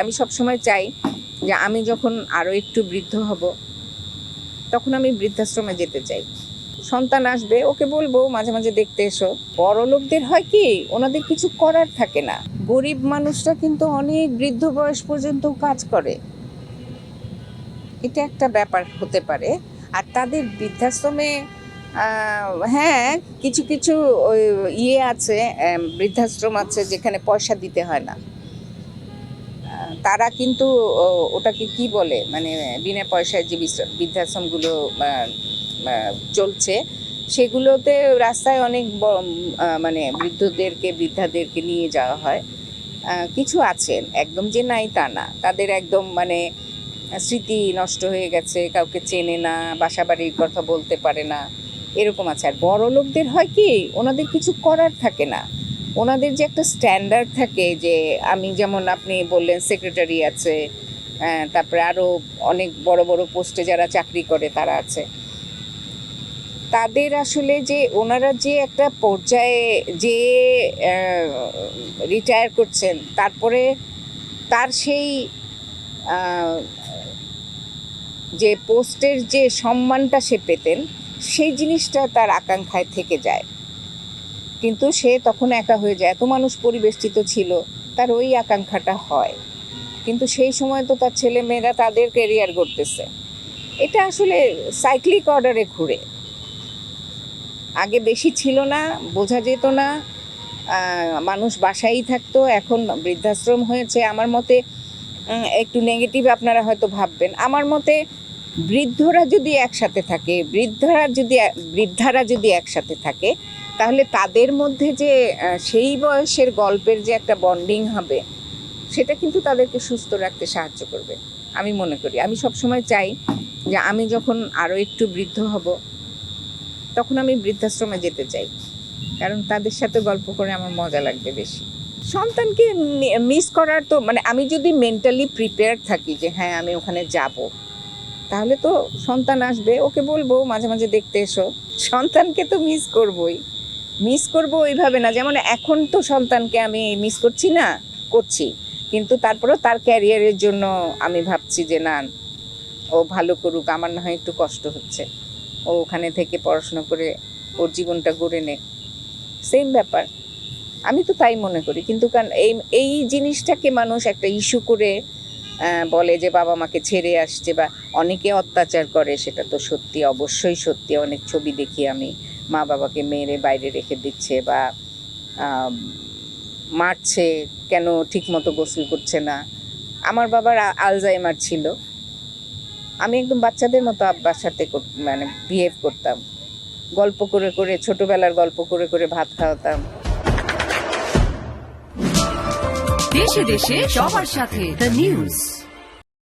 আমি সবসময় চাই যে আমি যখন আরো একটু বৃদ্ধ হব তখন আমি বৃদ্ধাশ্রমে যেতে চাই। সন্তান আসবে, ওকে বলবো মাঝে মাঝে দেখতে এসো। বড় লোকদের হয় কি, ওনাদের কিছু করার থাকে না। গরিব মানুষরা কিন্তু অনেক বৃদ্ধ বয়স পর্যন্ত কাজ করে, এটা একটা ব্যাপার হতে পারে। আর তাদের বৃদ্ধাশ্রমে হ্যাঁ, কিছু কিছু ওই ইয়ে আছে, বৃদ্ধাশ্রম আছে যেখানে পয়সা দিতে হয় না। তারা কিন্তু ওটাকে কি বলে, মানে বিনা পয়সায় যে বৃদ্ধাশ্রমগুলো চলছে, সেগুলোতে রাস্তায় অনেক মানে বৃদ্ধাদেরকে নিয়ে যাওয়া হয়। কিছু আছেন একদম যে নাই তা না, তাদের একদম মানে স্মৃতি নষ্ট হয়ে গেছে, কাউকে চেনে না, বাসা বাড়ির কথা বলতে পারে না, এরকম আছে। আর বড় লোকদের হয় কি, ওনাদের কিছু করার থাকে না। ওনাদের যে একটা স্ট্যান্ডার্ড থাকে, যে আমি যেমন আপনি বললেন সেক্রেটারি আছে, তারপরে আরও অনেক বড় বড় পোস্টে যারা চাকরি করে তারা আছে। তাদের আসলে যে ওনারা যে একটা পর্যায়ে যে রিটায়ার করছেন, তারপরে তার সেই যে পোস্টের যে সম্মানটা সে পেতেন, সেই জিনিসটা তার আকাঙ্ক্ষায় থেকে যায়। কিন্তু সে তখন একা হয়ে যায়, এত মানুষ পরিবেষ্টিত ছিল, তার ওই আকাঙ্ক্ষাটা হয়। কিন্তু সেই সময় তো তার ছেলে মেয়েরা তাদের ক্যারিয়ার করতেছে। এটা আসলে সাইক্লিক অর্ডারে ঘুরে। আগে বেশি ছিল না, বোঝা যেত না, মানুষ বাসায়ই থাকতো, এখন বৃদ্ধাশ্রম হয়েছে। আমার মতে একটু নেগেটিভ আপনারা হয়তো ভাববেন, আমার মতে বৃদ্ধরা যদি একসাথে থাকে, বৃদ্ধারা যদি একসাথে থাকে, তাহলে তাদের মধ্যে যে সেই বয়সের গল্পের যে একটা বন্ডিং হবে, সেটা কিন্তু তাদেরকে সুস্থ রাখতে সাহায্য করবে আমি মনে করি। আমি সবসময় চাই যে আমি যখন আরও একটু বৃদ্ধ হব তখন আমি বৃদ্ধাশ্রমে যেতে চাই, কারণ তাদের সাথে গল্প করে আমার মজা লাগবে বেশি। সন্তানকে মিস করার তো মানে, আমি যদি মেন্টালি প্রিপেয়ার থাকি যে হ্যাঁ আমি ওখানে যাব, তাহলে তো সন্তান আসবে, ওকে বলবো মাঝে মাঝে দেখতে এসো। সন্তানকে তো মিস করবো ওইভাবে না, যেমন এখন তো সন্তানকে আমি মিস করছি না, করছি, কিন্তু তারপরেও তার ক্যারিয়ারের জন্য আমি ভাবছি যে না, ও ভালো করুক, আমার না হয় একটু কষ্ট হচ্ছে, ও ওখানে থেকে পড়াশোনা করে ওর জীবনটা গড়ে নে, সেম ব্যাপার। আমি তো তাই মনে করি। কিন্তু কারণ এই জিনিসটাকে মানুষ একটা ইস্যু করে বলে যে বাবা মাকে ছেড়ে আসছে, বা অনেকে অত্যাচার করে, সেটা তো সত্যি, অবশ্যই সত্যি। অনেক ছবি দেখি আমি, মা বাবাকে মেরে বাইরে রেখে দিচ্ছে, বা মারছে, কেন ঠিকমতো গোসল করছে না। আমার বাবার আলজাইমার ছিল, আমি একদম বাচ্চাদের মতো আব্বার সাথে মানে বিহেভ করতাম, গল্প করে করে, ছোটবেলার গল্প করে করে ভাত খাওয়াতাম। দেশে দেশে সবার সাথে দ্য নিউজ।